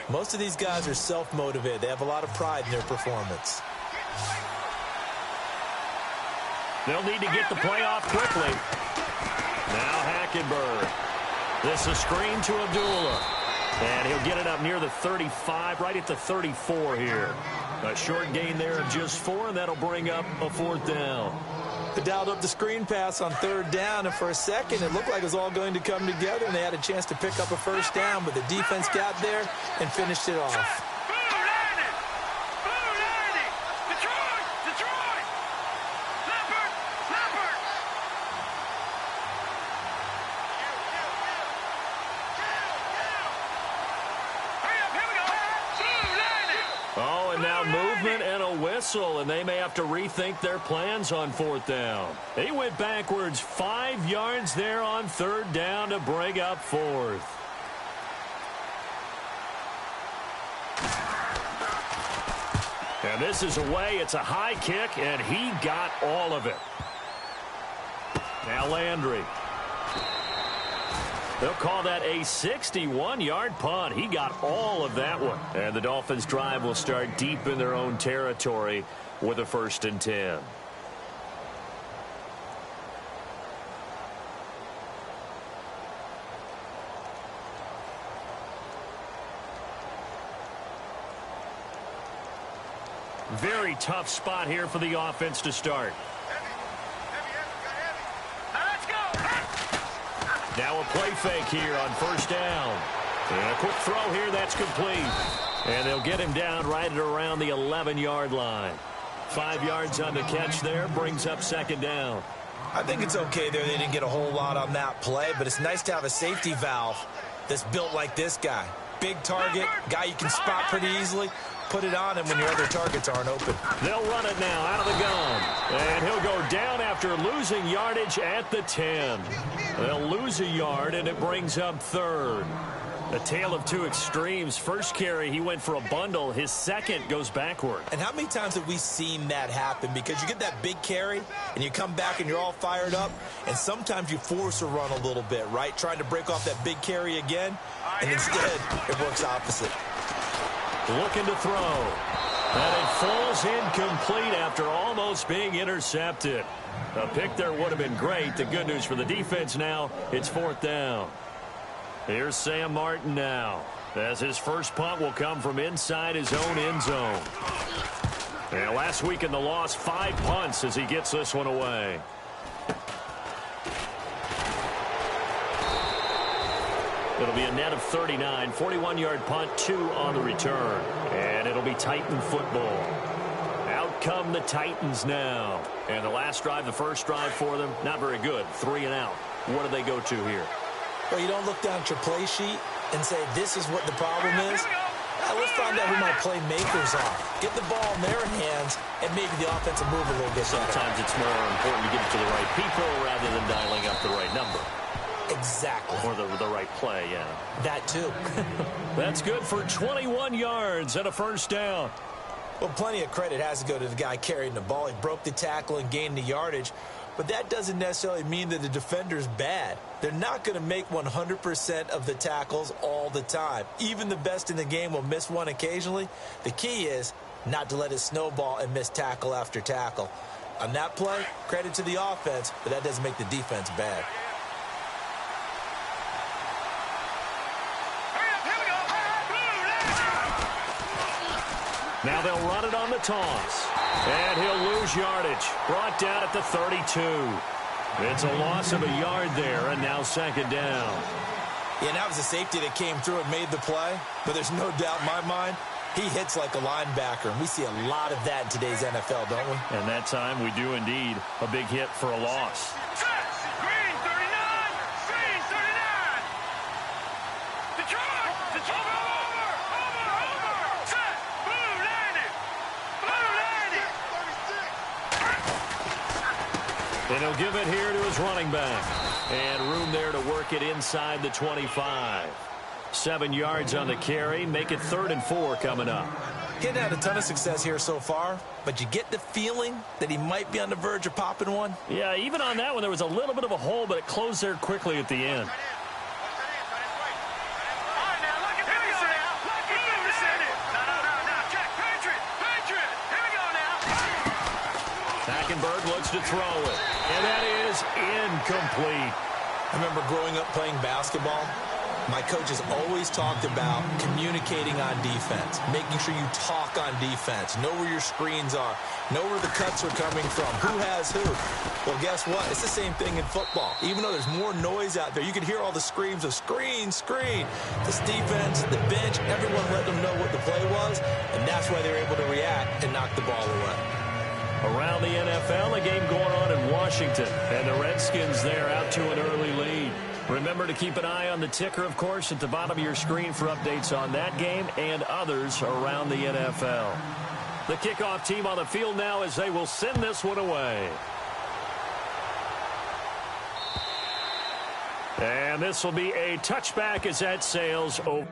Most of these guys are self-motivated. They have a lot of pride in their performance. They'll need to get the play off quickly. Now Hackenberg. This is a screen to Abdullah. And he'll get it up near the 35, right at the 34 here. A short gain there of just 4, and that'll bring up a 4th down. They dialed up the screen pass on 3rd down, and for a second it looked like it was all going to come together, and they had a chance to pick up a 1st down, but the defense got there and finished it off. And they may have to rethink their plans on 4th down. They went backwards 5 yards there on 3rd down to bring up 4th. And this is away. It's a high kick, and he got all of it. Now Landry. They'll call that a 61-yard punt. He got all of that one. And the Dolphins' drive will start deep in their own territory with a 1st and 10. Very tough spot here for the offense to start. Now a play fake here on 1st down. And a quick throw here that's complete. And they'll get him down right at around the 11-yard line. 5 yards on the catch there, brings up 2nd down. I think it's okay there. They didn't get a whole lot on that play, but it's nice to have a safety valve that's built like this guy. Big target, guy you can spot pretty easily. Put it on him when your other targets aren't open. They'll run it now out of the gun. And he'll go down after losing yardage at the 10. They'll lose a yard, and it brings up 3rd. A tale of two extremes. First carry, he went for a bundle. His second goes backward. And how many times have we seen that happen? Because you get that big carry, and you come back and you're all fired up, and sometimes you force a run a little bit, right? Trying to break off that big carry again, and instead it works opposite. Looking to throw. And it falls incomplete after almost being intercepted. A pick there would have been great. The good news for the defense now, it's 4th down. Here's Sam Martin now, as his first punt will come from inside his own end zone. And last week in the loss, 5 punts as he gets this one away. It'll be a net of 39, 41-yard punt, 2 on the return. And it'll be Titan football. Out come the Titans now. And the last drive, the first drive for them, not very good. 3 and out. What do they go to here? Well, you don't look down at your play sheet and say, this is what the problem is. Let's find out who my playmakers are. Get the ball in their hands and maybe the offensive move a little bit better. Sometimes it's more important to get it to the right people rather than dialing up the right number. Exactly. Or the right play, yeah. That too. That's good for 21 yards and a first down. Well, plenty of credit has to go to the guy carrying the ball. He broke the tackle and gained the yardage. But that doesn't necessarily mean that the defender's bad. They're not going to make 100% of the tackles all the time. Even the best in the game will miss one occasionally. The key is not to let it snowball and miss tackle after tackle. On that play, credit to the offense, but that doesn't make the defense bad. Now they'll run it on the toss. And he'll lose yardage. Brought down at the 32. It's a loss of a yard there, and now 2nd down. Yeah, that was a safety that came through and made the play. But there's no doubt in my mind, he hits like a linebacker. And we see a lot of that in today's NFL, don't we? And that time we do indeed. A big hit for a loss. Green 39! Green 39! Detroit! Detroit! And he'll give it here to his running back. And room there to work it inside the 25. 7 yards on the carry. Make it 3rd and 4 coming up. Getting had a ton of success here so far, but you get the feeling that he might be on the verge of popping one. Yeah, even on that one, there was a little bit of a hole, but it closed there quickly at the end. Hackenberg looks to throw it. And that is incomplete. I remember growing up playing basketball. My coaches always talked about communicating on defense, making sure you talk on defense, know where your screens are, know where the cuts are coming from, who has who. Well, guess what? It's the same thing in football. Even though there's more noise out there, you can hear all the screams of screen, screen. This defense, the bench, everyone let them know what the play was, and that's why they were able to react and knock the ball away. Around the NFL, a game going on in Washington, and the Redskins there out to an early lead. Remember to keep an eye on the ticker, of course, at the bottom of your screen for updates on that game and others around the NFL. The kickoff team on the field now as they will send this one away. And this will be a touchback as that sails over.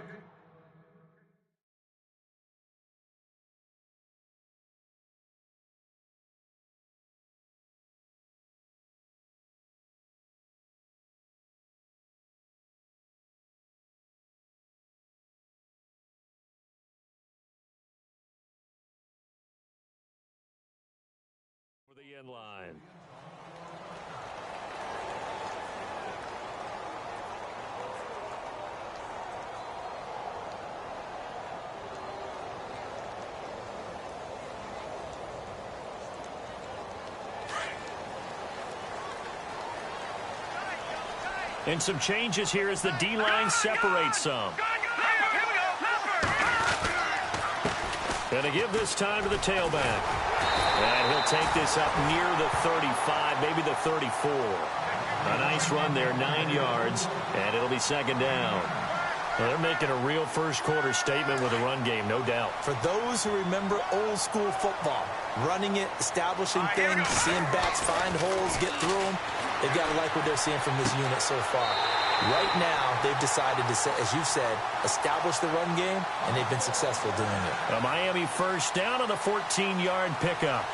The end line. And some changes here as the D-line separates some. And to give this time to the tailback. And he'll take this up near the 35, maybe the 34. A nice run there, 9 yards, and it'll be second down. Well, they're making a real first-quarter statement with a run game, no doubt. For those who remember old-school football, running it, establishing things, seeing backs find holes, get through them, they've got to like what they're seeing from this unit so far. Right now, they've decided to, as you've said, establish the run game, and they've been successful doing it. A Miami first down on the 14-yard pickup.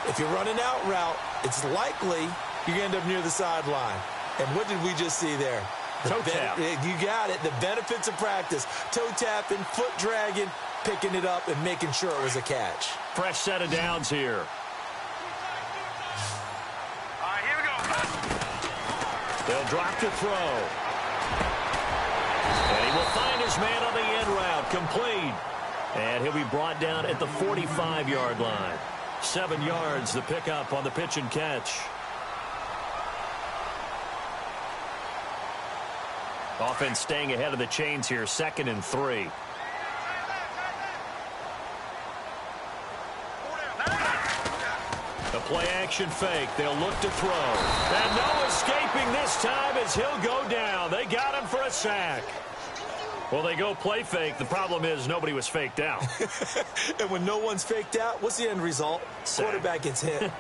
If you're running out route, it's likely you're going to end up near the sideline. And what did we just see there? Toe tap. You got it. The benefits of practice. Toe tapping, foot dragging, picking it up, and making sure it was a catch. Fresh set of downs here. Here we go. They'll drop to throw. And he will find his man on the end route. Complete. And he'll be brought down at the 45-yard line. 7 yards, the pickup on the pitch and catch. Offense staying ahead of the chains here, 2nd and 3. The play-action fake. They'll look to throw. And no escaping this time as he'll go down. They got him for a sack. Well, they go play fake. The problem is nobody was faked out. And when no one's faked out, what's the end result? Sack. Quarterback gets hit.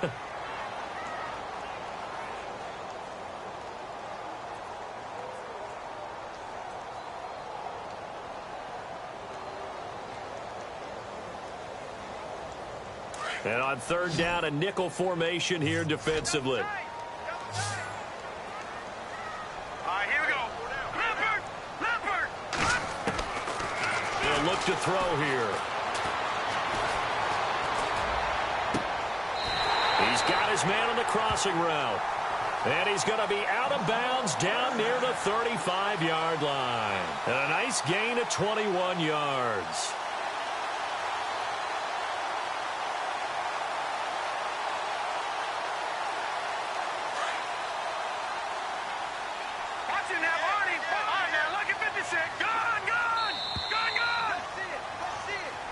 And on 3rd down, a nickel formation here defensively. Here we go. Leopard! They'll look to throw here. He's got his man on the crossing route. And he's going to be out of bounds down near the 35-yard line. And a nice gain of 21 yards.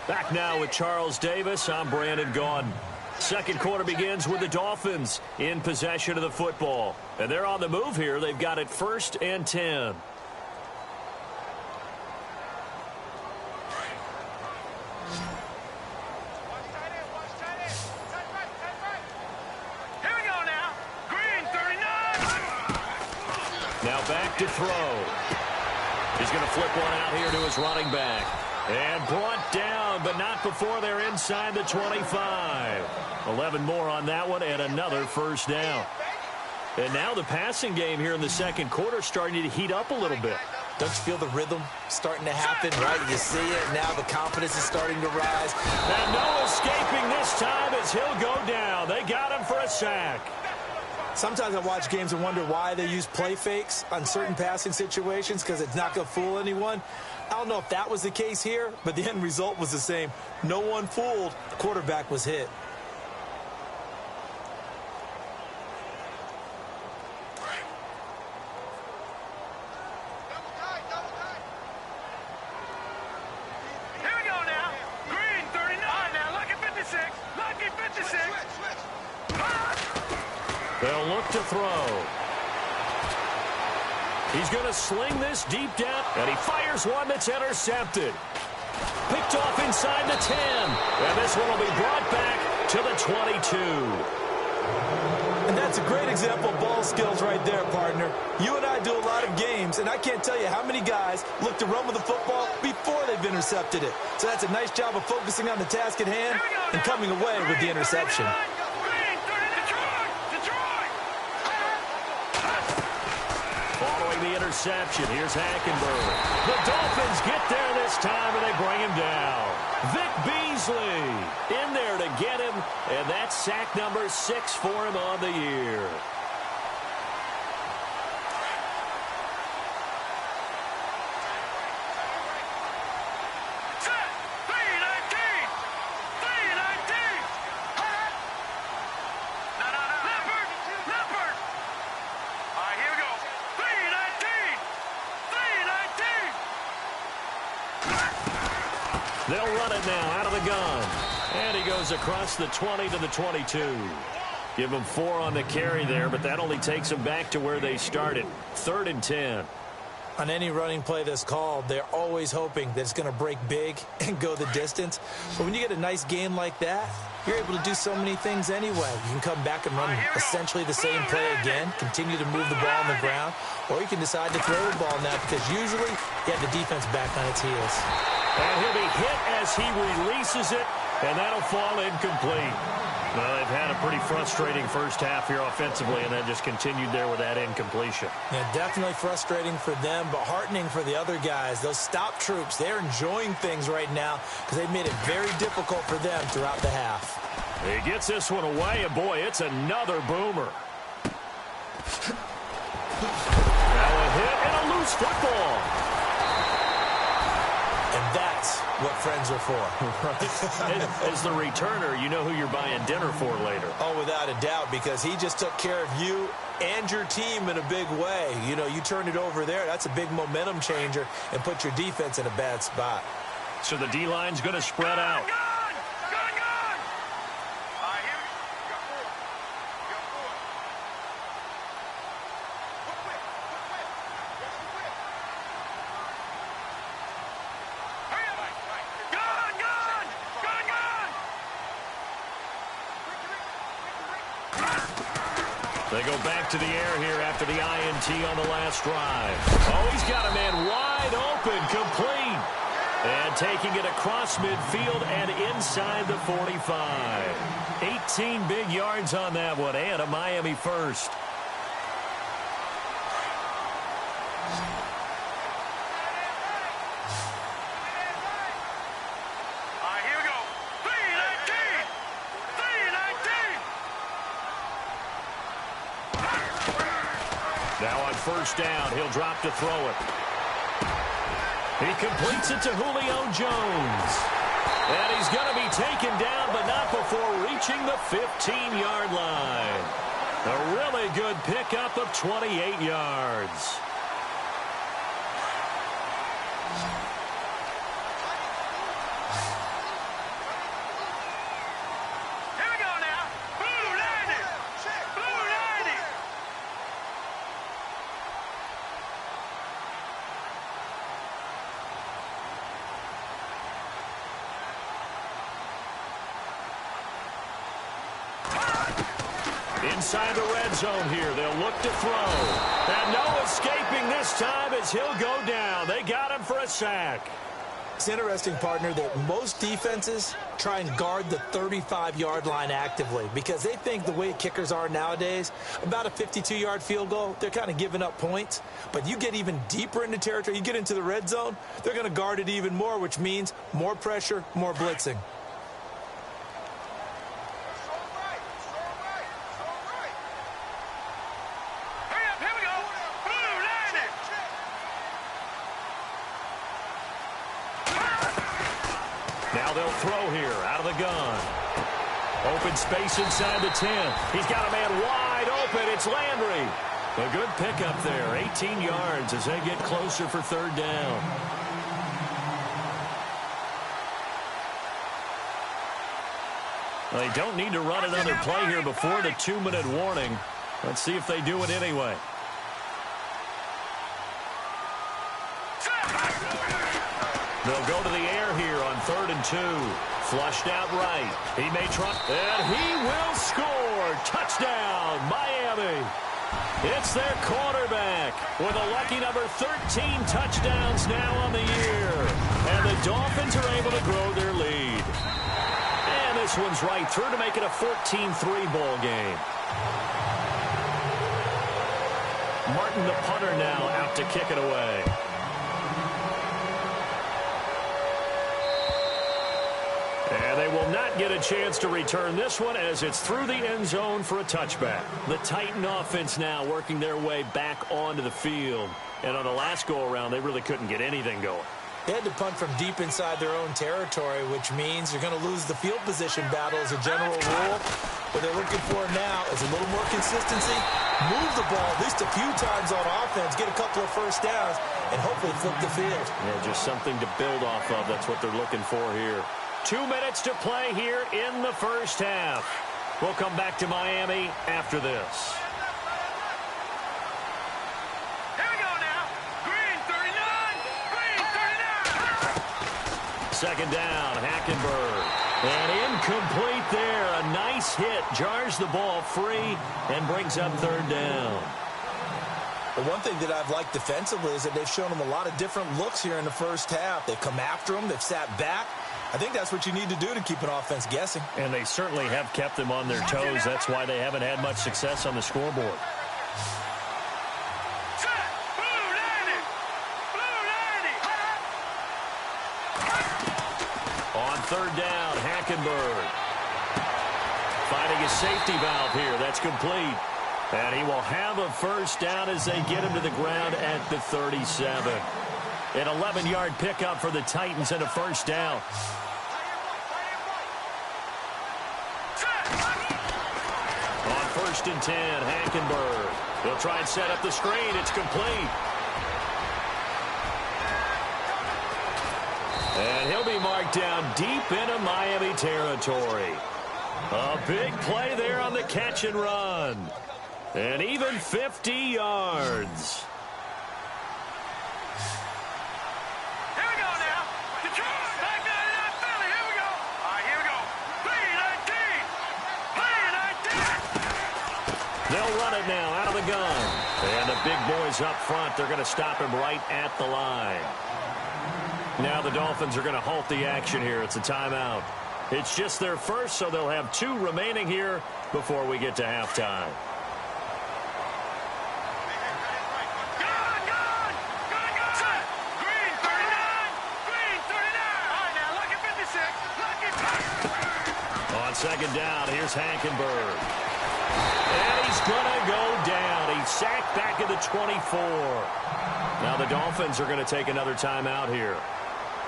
Back now with Charles Davis. I'm Brandon Gaudin. Second quarter begins with the Dolphins in possession of the football. And they're on the move here. They've got it 1st and 10. Here we go now. Green, 39. Now back to throw. He's going to flip one out here to his running back. And brought down, but not before they're inside the 25. 11 more on that one, and another first down. And now the passing game here in the second quarter starting to heat up a little bit. Don't you feel the rhythm starting to happen, right? You see it. Now the confidence is starting to rise. And no escaping this time as he'll go down. They got him for a sack. Sometimes I watch games and wonder why they use play fakes on certain passing situations because it's not going to fool anyone. I don't know if that was the case here, but the end result was the same. No one fooled. The quarterback was hit. They'll look to throw. He's going to sling this deep down, and he fires one that's intercepted. Picked off inside the 10, and this one will be brought back to the 22. And that's a great example of ball skills right there, partner. You and I do a lot of games, and I can't tell you how many guys look to run with the football before they've intercepted it. So that's a nice job of focusing on the task at hand and coming away with the interception. The interception. Here's Hackenberg. The Dolphins get there this time, and they bring him down. Vic Beasley in there to get him, and that's sack number 6 for him on the year. They'll run it now out of the gun. And he goes across the 20 to the 22. Give him 4 on the carry there, but that only takes them back to where they started. 3rd and 10. On any running play that's called, they're always hoping that it's going to break big and go the distance. But when you get a nice game like that, you're able to do so many things anyway. You can come back and run essentially the same play again, continue to move the ball on the ground, or you can decide to throw the ball now because usually you have the defense back on its heels. And he'll be hit as he releases it, and that'll fall incomplete. Well, they've had a pretty frustrating first half here offensively, and that just continued there with that incompletion. Yeah, definitely frustrating for them, but heartening for the other guys. Those stop troops, they're enjoying things right now because they've made it very difficult for them throughout the half. He gets this one away, and boy, it's another boomer. Now a hit and a loose football. And that's what friends are for. As the returner, you know who you're buying dinner for later. Oh, without a doubt, because he just took care of you and your team in a big way. You know, you turned it over there. That's a big momentum changer and put your defense in a bad spot. So the D-line's going to spread out. They go back to the air here after the INT on the last drive. Oh, he's got a man wide open, complete. And taking it across midfield and inside the 45. 18 big yards on that one, and a Miami first. Now on first down, he'll drop to throw it. He completes it to Julio Jones. And he's going to be taken down, but not before reaching the 15-yard line. A really good pickup of 28 yards. Inside the red zone here, they'll look to throw. And no escaping this time as he'll go down. They got him for a sack. It's interesting, partner, that most defenses try and guard the 35-yard line actively because they think the way kickers are nowadays, about a 52-yard field goal, they're kind of giving up points. But you get even deeper into territory, you get into the red zone, they're going to guard it even more, which means more pressure, more blitzing. Now they'll throw here out of the gun. Open space inside the 10. He's got a man wide open. It's Landry. A good pickup there. 18 yards as they get closer for third down. They don't need to run another play here before the 2-minute warning. Let's see if they do it anyway. They'll go to the air here on 3rd and 2. Flushed out right. He may try, and he will score. Touchdown, Miami. It's their quarterback with a lucky number 13 touchdowns now on the year. And the Dolphins are able to grow their lead. And this one's right through to make it a 14-3 ball game. Martin, the punter, now out to kick it away. And they will not get a chance to return this one as it's through the end zone for a touchback. The Titan offense now working their way back onto the field. And on the last go-around, they really couldn't get anything going. They had to punt from deep inside their own territory, which means you're going to lose the field position battle as a general rule. What they're looking for now is a little more consistency, move the ball at least a few times on offense, get a couple of first downs, and hopefully flip the field. Yeah, just something to build off of. That's what they're looking for here. 2 minutes to play here in the first half. We'll come back to Miami after this. Here we go now. Green 39. Green 39. Second down, Hackenberg. And incomplete there. A nice hit. Jars the ball free and brings up third down. Well, one thing that I've liked defensively is that they've shown them a lot of different looks here in the first half. They've come after them. They've sat back. I think that's what you need to do to keep an offense guessing. And they certainly have kept them on their toes. That's why they haven't had much success on the scoreboard. On third down, Hackenberg. Finding a safety valve here. That's complete. And he will have a first down as they get him to the ground at the 37. An 11-yard pickup for the Titans and a first down. On 1st and 10, Hackenberg. He'll try and set up the screen. It's complete. And he'll be marked down deep into Miami territory. A big play there on the catch and run. And even 50 yards. They'll run it now out of the gun. And the big boys up front, they're going to stop him right at the line. Now the Dolphins are going to halt the action here. It's a timeout. It's just their first, so they'll have 2 remaining here before we get to halftime. On second down, here's Hackenberg. And he's going to go down. He's sacked back at the 24. Now the Dolphins are going to take another timeout here.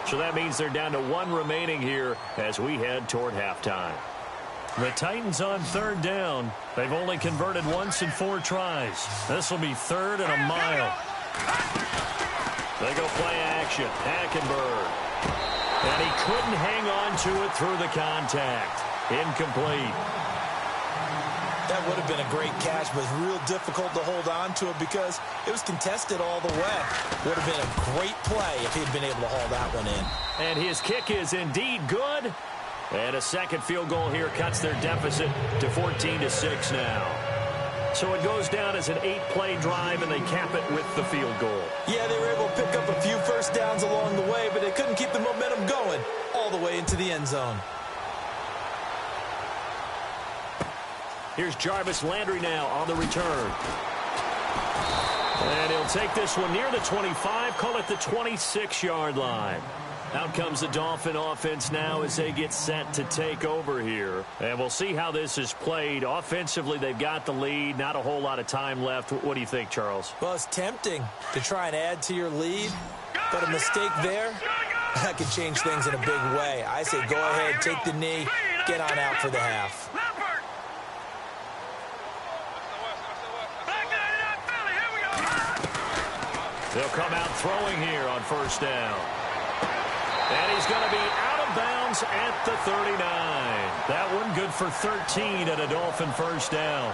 So that means they're down to 1 remaining here as we head toward halftime. The Titans on third down. They've only converted once in 4 tries. This will be 3rd and a mile. They go play action. Hackenberg. And he couldn't hang on to it through the contact. Incomplete. That would have been a great catch, but it's real difficult to hold on to it because it was contested all the way. Would have been a great play if he'd been able to haul that one in. And his kick is indeed good. And a second field goal here cuts their deficit to 14-6 now. So it goes down as an 8-play drive, and they cap it with the field goal. Yeah, they were able to pick up a few first downs along the way, but they couldn't keep the momentum going all the way into the end zone. Here's Jarvis Landry now on the return. And he'll take this one near the 25, call it the 26-yard line. Out comes the Dolphin offense now as they get set to take over here. And we'll see how this is played. Offensively, they've got the lead. Not a whole lot of time left. What do you think, Charles? Well, it's tempting to try and add to your lead, but a mistake there, that could change things in a big way. I say go ahead, take the knee, get on out for the half. They'll come out throwing here on first down. And he's going to be out of bounds at the 39. That one good for 13 and a Dolphin first down.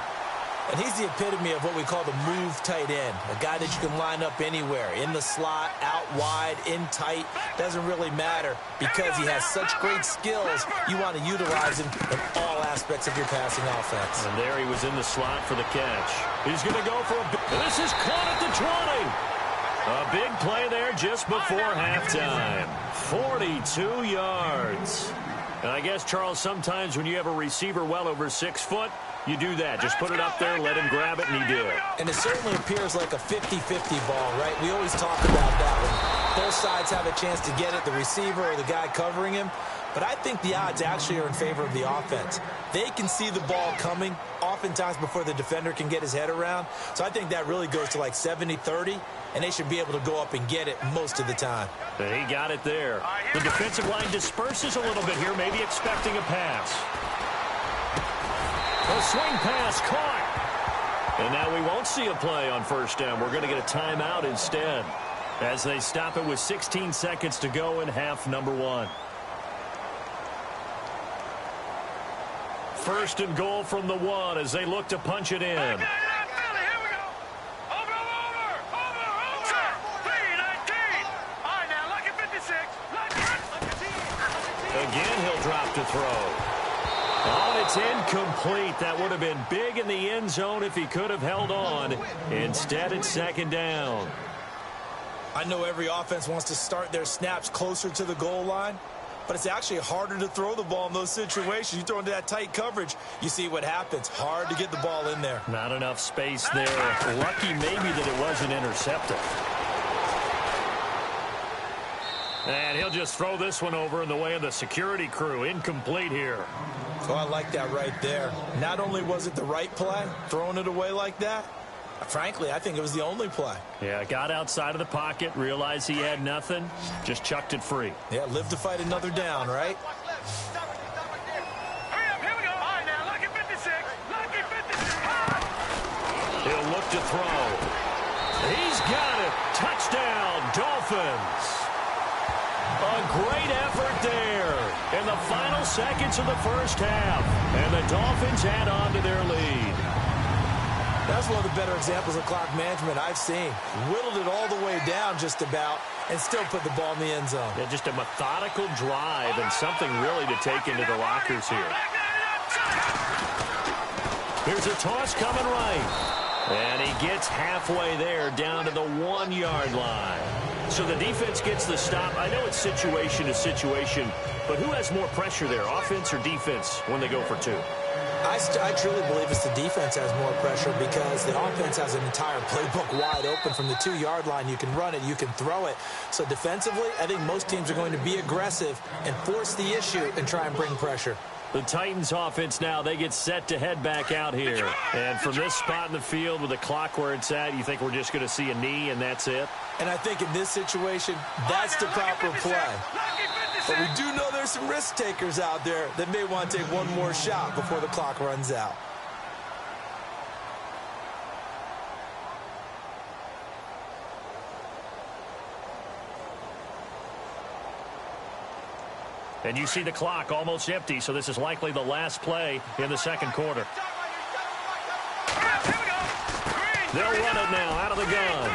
And he's the epitome of what we call the move tight end. A guy that you can line up anywhere. In the slot, out wide, in tight. Doesn't really matter because he has such great skills. You want to utilize him in all aspects of your passing offense. And there he was in the slot for the catch. He's going to go for a... This is caught at the 20. A big play there just before halftime. 42 yards. And I guess, Charles, sometimes when you have a receiver well over 6 foot, you do that. Just put it up there, let him grab it, and he did. And it certainly appears like a 50-50 ball, right? We always talk about that one. Both sides have a chance to get it, the receiver or the guy covering him. But I think the odds actually are in favor of the offense. They can see the ball coming oftentimes before the defender can get his head around. So I think that really goes to like 70-30, and they should be able to go up and get it most of the time. And he got it there. The defensive line disperses a little bit here, maybe expecting a pass. A swing pass caught. And now we won't see a play on first down. We're going to get a timeout instead as they stop it with 16 seconds to go in half number 1. First and goal from the 1 as they look to punch it in. Again, he'll drop to throw. Oh, it's incomplete. That would have been big in the end zone if he could have held on. Instead, it's second down. I know every offense wants to start their snaps closer to the goal line, but it's actually harder to throw the ball in those situations. You throw into that tight coverage, you see what happens. Hard to get the ball in there. Not enough space there. Lucky maybe that it wasn't intercepted. And he'll just throw this one over in the way of the security crew. Incomplete here. Oh, I like that right there. Not only was it the right play, throwing it away like that, frankly, I think it was the only play. Yeah, got outside of the pocket, realized he had nothing, just chucked it free. Yeah, live to fight another down, right? He'll look to throw. He's got it. Touchdown, Dolphins. A great effort there in the final seconds of the first half. And the Dolphins add on to their lead. That's one of the better examples of clock management I've seen. Whittled it all the way down just about and still put the ball in the end zone. Yeah, just a methodical drive and something really to take into the lockers here. Here's a toss coming right. And he gets halfway there down to the 1-yard line. So the defense gets the stop. I know it's situation to situation, but who has more pressure there, offense or defense, when they go for 2? I truly believe it's the defense has more pressure because the offense has an entire playbook wide open from the 2-yard line. You can run it, you can throw it. So defensively, I think most teams are going to be aggressive and force the issue and try and bring pressure. The Titans offense now, they get set to head back out here. And from this spot in the field with the clock where it's at, you think we're just going to see a knee and that's it? And I think in this situation, that's the proper play. But we do know there's some risk takers out there that may want to take one more shot before the clock runs out. And you see the clock almost empty, so this is likely the last play in the second quarter. They'll run it now out of the gun.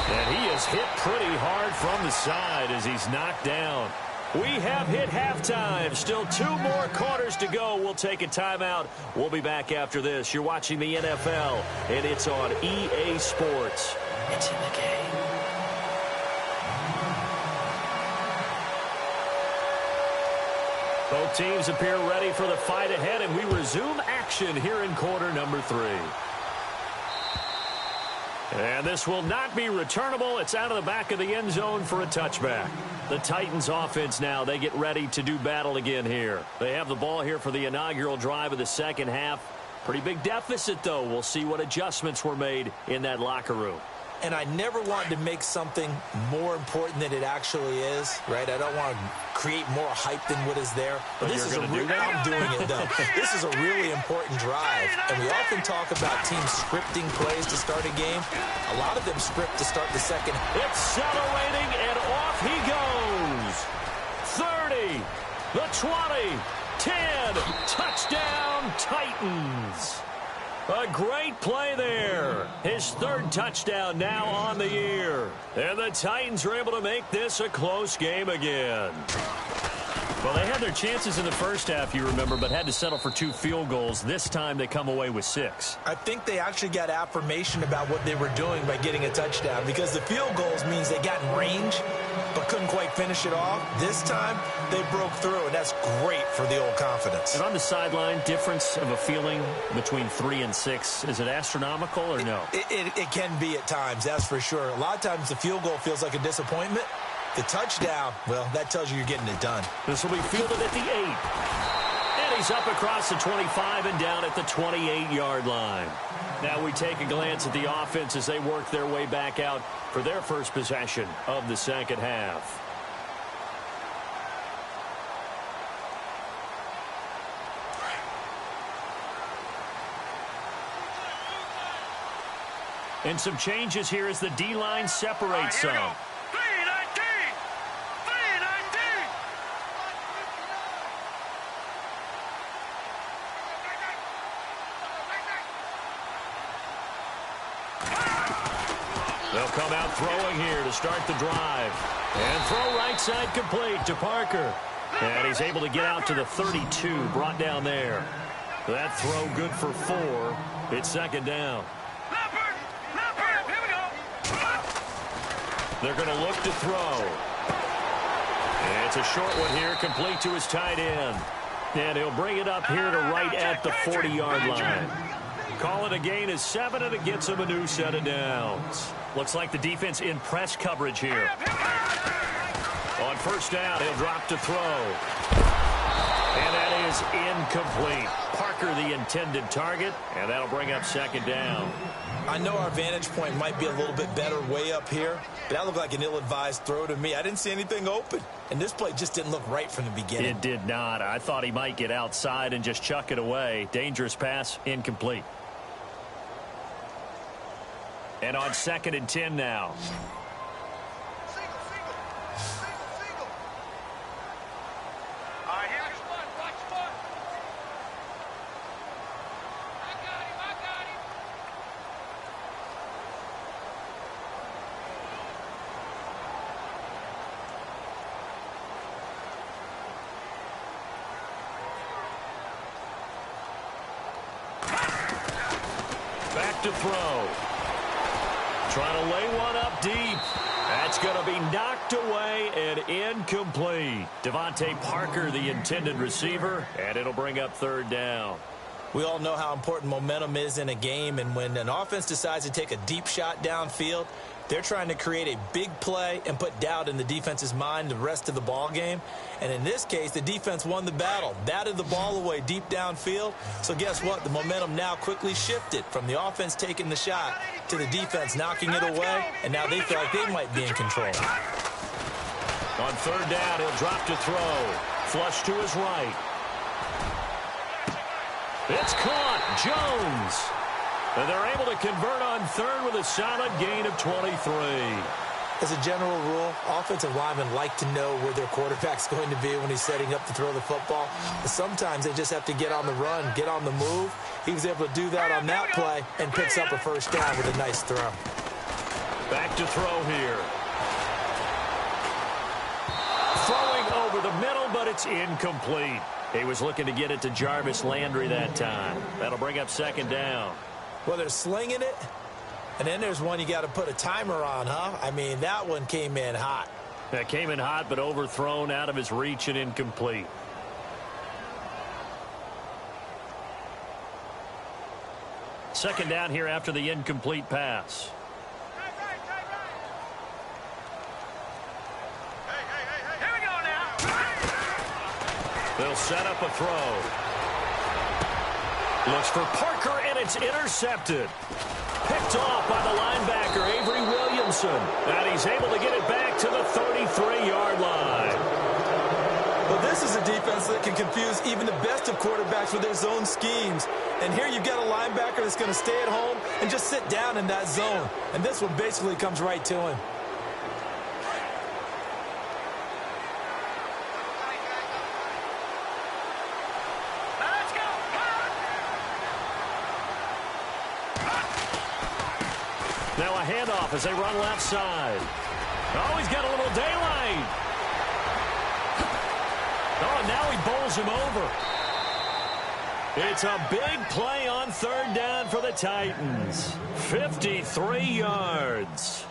And he is hit pretty hard from the side as he's knocked down. We have hit halftime. Still 2 more quarters to go. We'll take a timeout. We'll be back after this. You're watching the NFL, and it's on EA Sports. It's in the game. Both teams appear ready for the fight ahead, and we resume action here in quarter number 3. And this will not be returnable. It's out of the back of the end zone for a touchback. The Titans offense now, they get ready to do battle again here. They have the ball here for the inaugural drive of the second half. Pretty big deficit, though. We'll see what adjustments were made in that locker room. And I never wanted to make something more important than it actually is, right? I don't want to create more hype than what is there. But this is I'm doing it, though. This is a really important drive. And we often talk about teams scripting plays to start a game. A lot of them script to start the second. Accelerating, and off he goes. 30, the 20, 10, touchdown Titans. A great play there. His 3rd touchdown now on the year. And the Titans are able to make this a close game again. Well, they had their chances in the first half, you remember, but had to settle for 2 field goals. This time they come away with 6. I think they actually got affirmation about what they were doing by getting a touchdown, because the field goals means they got in range but couldn't quite finish it off. This time they broke through, and that's great for the old confidence. And on the sideline, difference of a feeling between 3 and 6, is it astronomical or no? It can be at times, that's for sure. A lot of times the field goal feels like a disappointment. The touchdown, well, that tells you you're getting it done. This will be fielded at the 8. And he's up across the 25 and down at the 28-yard line. Now we take a glance at the offense as they work their way back out for their first possession of the second half. And some changes here as the D-line separates some. They'll come out throwing here to start the drive. And throw right side complete to Parker. And he's able to get out to the 32, brought down there. That throw good for 4. It's 2nd down. They're going to look to throw. And it's a short one here, complete to his tight end. And he'll bring it up here to right at the 40-yard line. Call it a gain of 7, and it gets him a new set of downs. Looks like the defense in press coverage here. On 1st down, he'll drop to throw. And that is incomplete. Parker, the intended target, and that'll bring up 2nd down. I know our vantage point might be a little bit better way up here, but that looked like an ill-advised throw to me. I didn't see anything open, and this play just didn't look right from the beginning. It did not. I thought he might get outside and just chuck it away. Dangerous pass, incomplete. And on 2nd and 10 now. Back to throw. Trying to lay one up deep. That's going to be knocked away and incomplete. Devontae Parker, the intended receiver, and it'll bring up 3rd down. We all know how important momentum is in a game, and when an offense decides to take a deep shot downfield, they're trying to create a big play and put doubt in the defense's mind the rest of the ball game. And in this case, the defense won the battle, batted the ball away deep downfield. So guess what? The momentum now quickly shifted from the offense taking the shot to the defense knocking it away, and now they feel like they might be in control. On 3rd down, he'll drop to throw. Flush to his right. It's caught. Jones. And they're able to convert on 3rd with a solid gain of 23. As a general rule, offensive linemen like to know where their quarterback's going to be when he's setting up to throw the football. But sometimes they just have to get on the run, get on the move. He was able to do that on that play and picks up a 1st down with a nice throw. Back to throw here. Throwing over the but it's incomplete. He was looking to get it to Jarvis Landry that time. That'll bring up second down. Well, they're slinging it, and then there's one you got to put a timer on, huh? I mean, that one came in hot. That came in hot, but overthrown, out of his reach, and incomplete. Second down here after the incomplete pass. Here we go now. They'll set up a throw. Looks for Parker, and it's intercepted. Picked off by the linebacker, Avery Williamson. And he's able to get it back to the 33-yard line. Well, this is a defense that can confuse even the best of quarterbacks with their zone schemes. And here you've got a linebacker that's going to stay at home and just sit down in that zone. And this one basically comes right to him. Let's go. Now a handoff as they run left side. Oh, he's got a little daylight. Oh, and now he bowls him over. It's a big play on third down for the Titans. 53 yards.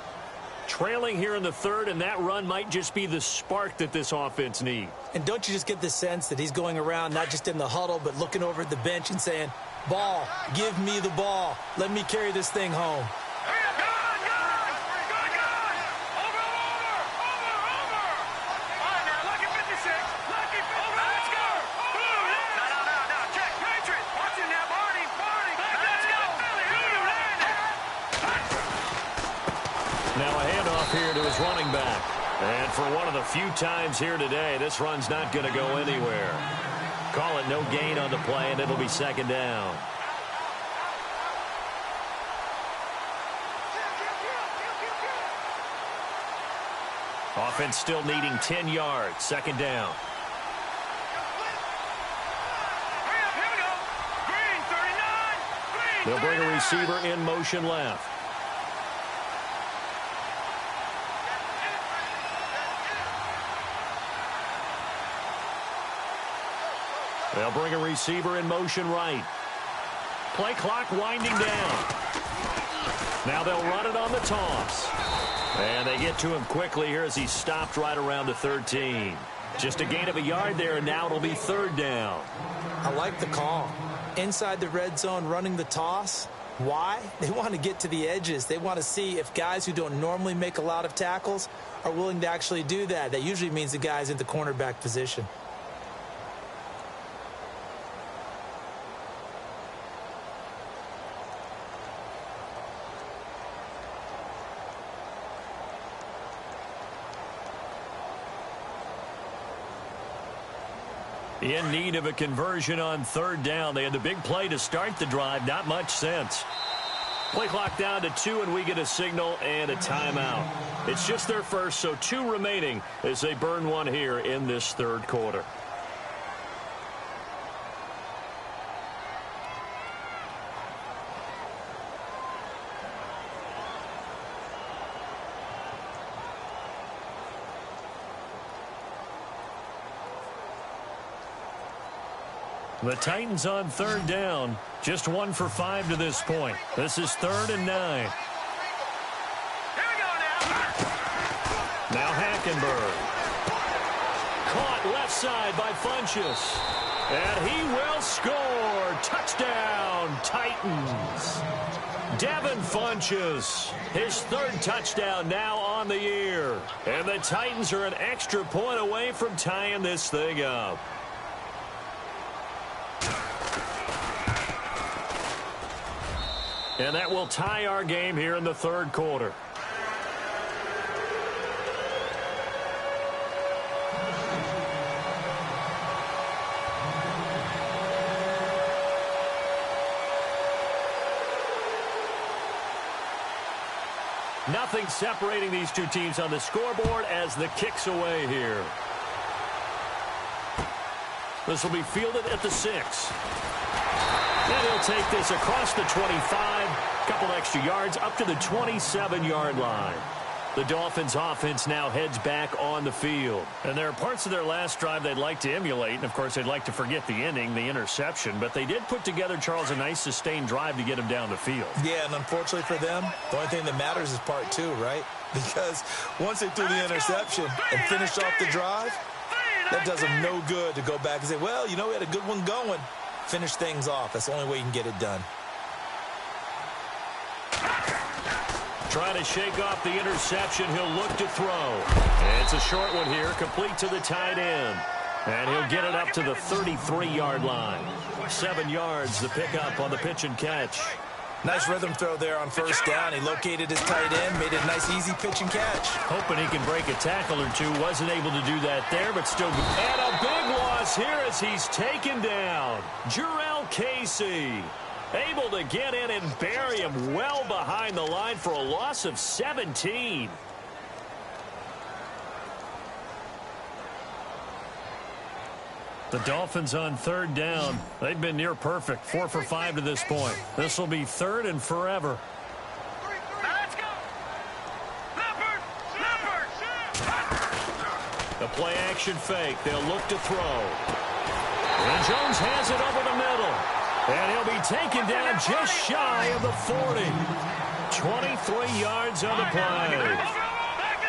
Trailing here in the third, and that run might just be the spark that this offense needs. And don't you just get the sense that he's going around not just in the huddle, but looking over at the bench and saying, ball, give me the ball. Let me carry this thing home. Here to his running back. And for one of the few times here today, this run's not going to go anywhere. Call it no gain on the play, and it'll be second down. Offense still needing 10 yards. Second down. They'll bring a receiver in motion left. They'll bring a receiver in motion right. Play clock winding down. Now they'll run it on the toss. And they get to him quickly here as he stopped right around the 13. Just a gain of a yard there, and now it'll be third down. I like the call. Inside the red zone running the toss. Why? They want to get to the edges. They want to see if guys who don't normally make a lot of tackles are willing to actually do that. That usually means the guy's in the cornerback position. In need of a conversion on third down. They had the big play to start the drive. Not much sense. Play clock down to 2, and we get a signal and a timeout. It's just their first, so 2 remaining as they burn one here in this third quarter. The Titans on third down. Just 1 for 5 to this point. This is 3rd and 9. Here we go now. Now Hackenberg. Caught left side by Funchess. And he will score. Touchdown, Titans. Devin Funchess, his 3rd touchdown now on the year. And the Titans are an extra point away from tying this thing up. And that will tie our game here in the third quarter. Nothing separating these two teams on the scoreboard as the kick's away here. This will be fielded at the 6. And he'll take this across the 25, couple extra yards up to the 27-yard line. The Dolphins offense now heads back on the field. And there are parts of their last drive they'd like to emulate. And, of course, they'd like to forget the inning, the interception. But they did put together, Charles, a nice sustained drive to get him down the field. Yeah, and unfortunately for them, the only thing that matters is part two, right? Because once they threw the interception and finished off the drive, that does them no good to go back and say, well, you know, we had a good one going. Finish things off. That's the only way you can get it done. Trying to shake off the interception. He'll look to throw. It's a short one here, complete to the tight end. And he'll get it up to the 33-yard line. 7 yards, the pickup on the pitch and catch. Nice rhythm throw there on first down. He located his tight end, made it a nice, easy pitch and catch. Hoping he can break a tackle or two. Wasn't able to do that there, but still good. And a big loss here as he's taken down. Jarrell Casey able to get in and bury him well behind the line for a loss of 17. The Dolphins on third down. They've been near perfect. 4 for 5 to this point. This will be third and forever. Let's go. Leopard. The play action fake. They'll look to throw. And Jones has it over the middle. And he'll be taken down just shy of the 40. 23 yards on the play.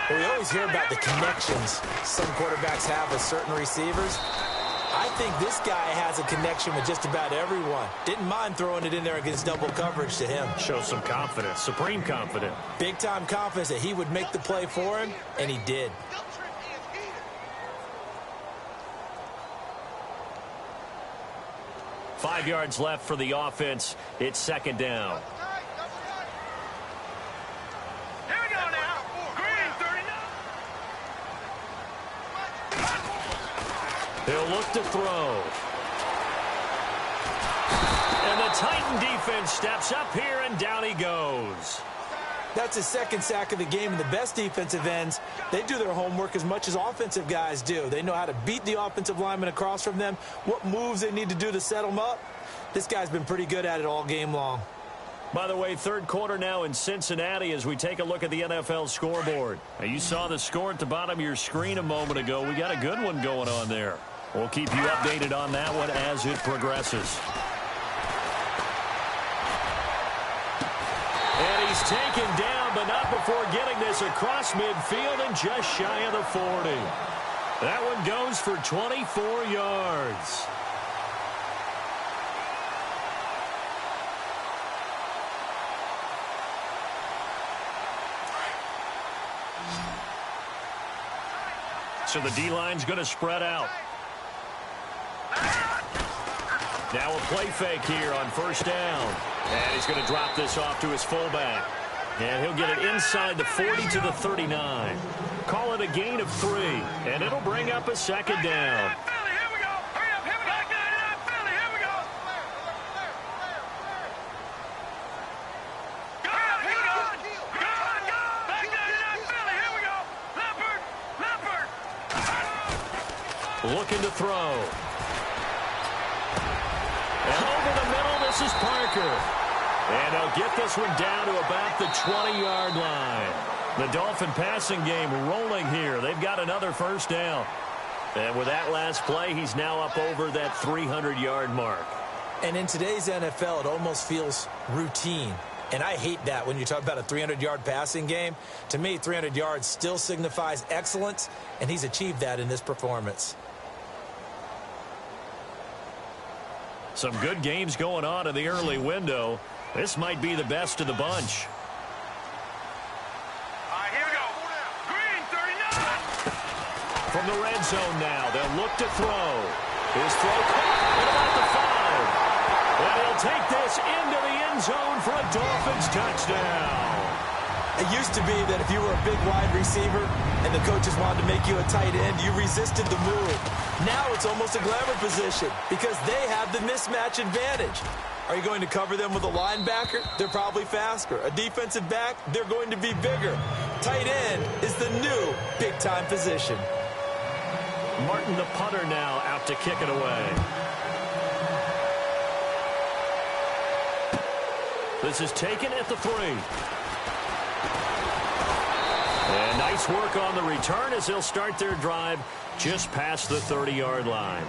Well, we always hear about the connections some quarterbacks have with certain receivers. I think this guy has a connection with just about everyone. Didn't mind throwing it in there against double coverage to him. Shows some confidence, supreme confidence. Big-time confidence that he would make the play for him, and he did. Five yards left for the offense. It's second down. Here we go now. Green 39. He'll look to throw. And the Titan defense steps up here, and down he goes. That's his second sack of the game, and the best defensive ends, they do their homework as much as offensive guys do. They know how to beat the offensive lineman across from them, what moves they need to do to set them up. This guy's been pretty good at it all game long. By the way, third quarter now in Cincinnati as we take a look at the NFL scoreboard. Now, you saw the score at the bottom of your screen a moment ago. We got a good one going on there. We'll keep you updated on that one as it progresses. And he's taken down, but not before getting this across midfield and just shy of the 40. That one goes for 24 yards. So the D-line's going to spread out. Now a play fake here on first down. And he's going to drop this off to his fullback. And he'll get it inside the 40 to the 39. Call it a gain of 3. And it'll bring up a second down. Here we go. Hurry up. Here we go. Back 99 Philly. Here we go. Here we go. Back 99 Philly. Here we go. Leopard. Looking to throw. And over the middle, this is Parker. And they'll get this one down to about the 20-yard line. The Dolphin passing game rolling here. They've got another first down. And with that last play, he's now up over that 300-yard mark. And in today's NFL, it almost feels routine. And I hate that when you talk about a 300-yard passing game. To me, 300 yards still signifies excellence, and he's achieved that in this performance. Some good games going on in the early window. This might be the best of the bunch. All right, here we go. Green 39. From the red zone now, they'll look to throw. His throw caught at about the 5. And he'll take this into the end zone for a Dolphins touchdown. It used to be that if you were a big wide receiver and the coaches wanted to make you a tight end, you resisted the move. Now it's almost a glamour position because they have the mismatch advantage. Are you going to cover them with a linebacker? They're probably faster. A defensive back? They're going to be bigger. Tight end is the new big-time position. Martin, the punter, now out to kick it away. This is taken at the 3. Nice work on the return as they'll start their drive just past the 30-yard line.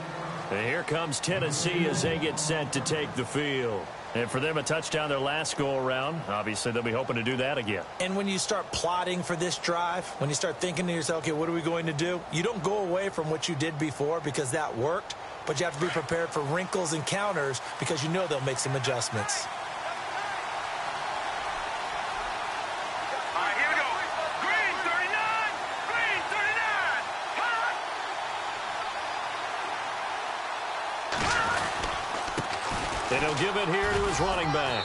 And here comes Tennessee as they get set to take the field. And for them, a touchdown their last go-around. Obviously, they'll be hoping to do that again. And when you start plotting for this drive, when you start thinking to yourself, okay, what are we going to do? You don't go away from what you did before because that worked, but you have to be prepared for wrinkles and counters because you know they'll make some adjustments. And he'll give it here to his running back.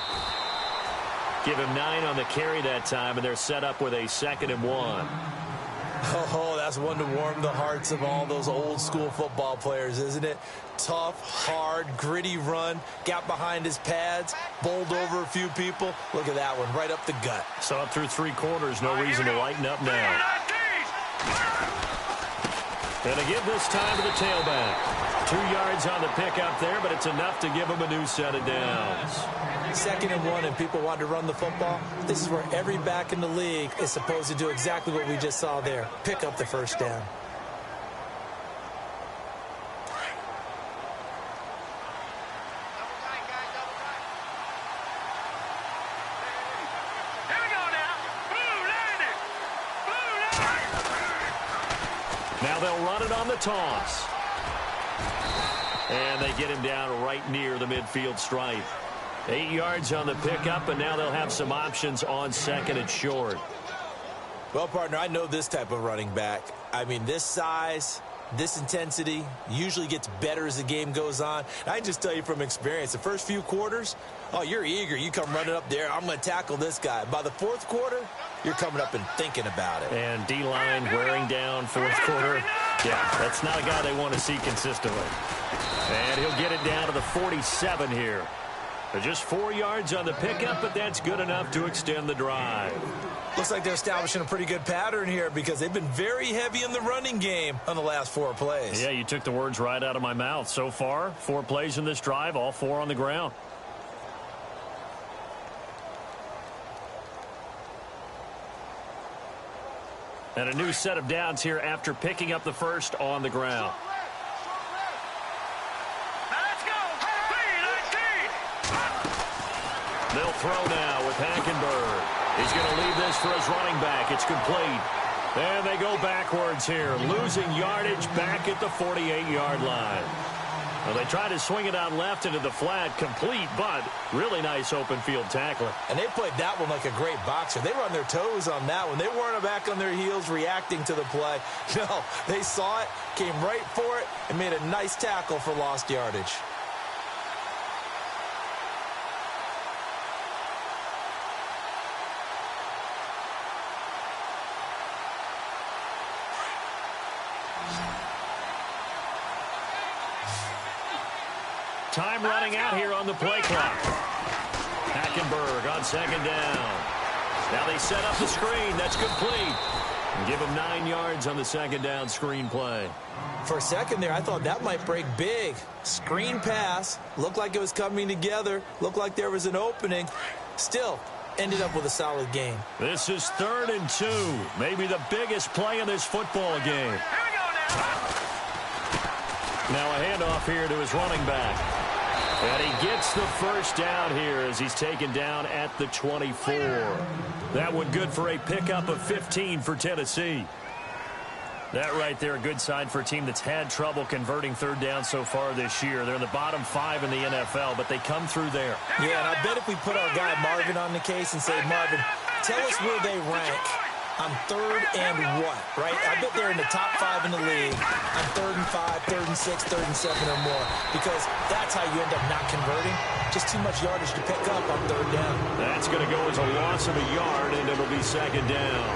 Give him 9 on the carry that time, and they're set up with a 2nd and 1. Oh, that's one to warm the hearts of all those old school football players, isn't it? Tough, hard, gritty run, got behind his pads, bowled over a few people. Look at that one, right up the gut. So up through 3 quarters, no reason to lighten up now. And they give this time to the tailback. 2 yards on the pickup there, but it's enough to give him a new set of downs. 2nd and 1, and people want to run the football. This is where every back in the league is supposed to do exactly what we just saw there. Pick up the first down. Now they'll run it on the toss. And they get him down right near the midfield stripe. 8 yards on the pickup, and now they'll have some options on 2nd and short. Well, partner, I know this type of running back. I mean, this size, this intensity usually gets better as the game goes on. And I just tell you from experience, the first few quarters, oh, you're eager. You come running up there, I'm going to tackle this guy. By the 4th quarter, you're coming up and thinking about it. And D-line wearing down 4th quarter. Yeah, that's not a guy they want to see consistently. And he'll get it down to the 47 here. Just 4 yards on the pickup, but that's good enough to extend the drive. Looks like they're establishing a pretty good pattern here because they've been very heavy in the running game on the last 4 plays. Yeah, you took the words right out of my mouth. So far, 4 plays in this drive, all 4 on the ground. And a new set of downs here after picking up the first on the ground. They'll throw now with Hackenberg. He's going to leave this for his running back. It's complete. And they go backwards here, losing yardage back at the 48-yard line. Well, they try to swing it out left into the flat, complete, but really nice open field tackling. And they played that one like a great boxer. They were on their toes on that one. They weren't back on their heels reacting to the play. No, they saw it, came right for it, and made a nice tackle for lost yardage. Time running out here on the play clock. Hackenberg on 2nd down. Now they set up the screen. That's complete. And give him 9 yards on the 2nd down screen play. For a second there, I thought that might break big. Screen pass. Looked like it was coming together. Looked like there was an opening. Still, ended up with a solid game. This is 3rd and 2. Maybe the biggest play in this football game. Now a handoff here to his running back. And he gets the first down here as he's taken down at the 24. That one good for a pickup of 15 for Tennessee. That right there, a good sign for a team that's had trouble converting 3rd down so far this year. They're in the bottom 5 in the NFL, but they come through there. Yeah, and I bet if we put our guy Marvin on the case and say, Marvin, tell us where they rank on 3rd and what, right? I bet they're in the top 5 in the league on 3rd and 5, 3rd and 6, 3rd and 7 or more, because that's how you end up not converting. Just too much yardage to pick up on 3rd down. That's going to go as a loss of a yard, and it'll be 2nd down.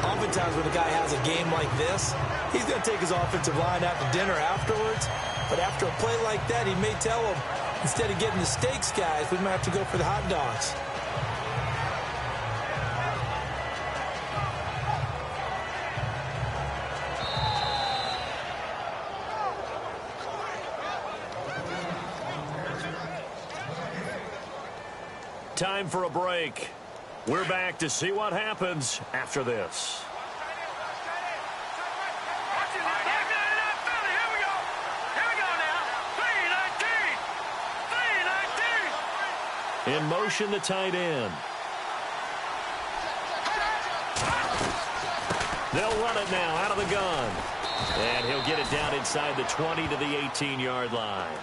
Oftentimes when a guy has a game like this, he's going to take his offensive line out to dinner afterwards, but after a play like that, he may tell them, instead of getting the steaks, guys, we might have to go for the hot dogs. Time for a break. We're back to see what happens after this. In motion, the tight end. They'll run it now out of the gun. And he'll get it down inside the 20 to the 18-yard line.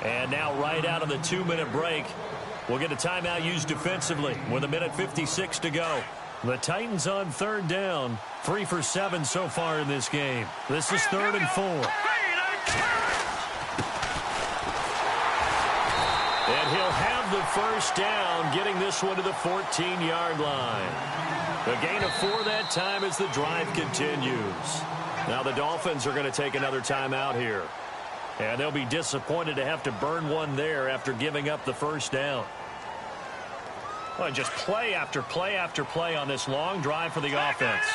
And now right out of the 2-minute break, we'll get a timeout used defensively with 1:56 to go. The Titans on third down, 3 for 7 so far in this game. This is 3rd and 4. And he'll have the first down, getting this one to the 14-yard line. A gain of 4 that time as the drive continues. Now the Dolphins are going to take another timeout here. And they'll be disappointed to have to burn one there after giving up the first down. Well, just play after play after play on this long drive for the offense.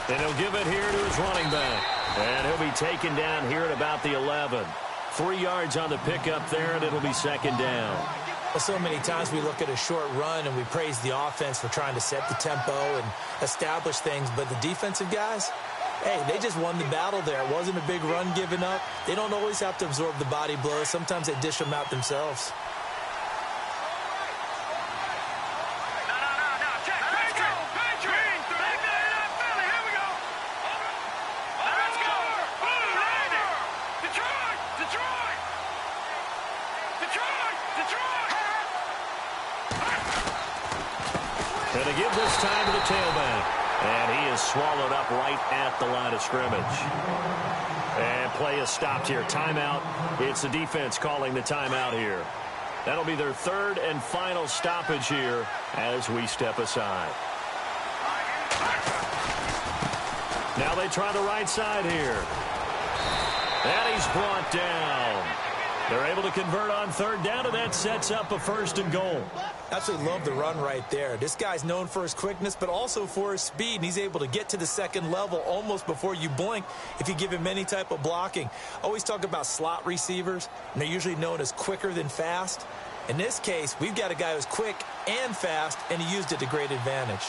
And he'll give it here to his running back. And he'll be taken down here at about the 11. 3 yards on the pickup there, and it'll be 2nd down. Well, so many times we look at a short run and we praise the offense for trying to set the tempo and establish things. But the defensive guys, hey, they just won the battle there. It wasn't a big run given up. They don't always have to absorb the body blows. Sometimes they dish them out themselves. And they give this time to the tailback. And he is swallowed up right at the line of scrimmage. And play is stopped here. Timeout. It's the defense calling the timeout here. That'll be their 3rd and final stoppage here as we step aside. Now they try the right side here. And he's brought down. They're able to convert on 3rd down, and that sets up a 1st and goal. Absolutely love the run right there. This guy's known for his quickness, but also for his speed. And he's able to get to the 2nd level almost before you blink if you give him any type of blocking. Always talk about slot receivers, and they're usually known as quicker than fast. In this case, we've got a guy who's quick and fast, and he used it to great advantage.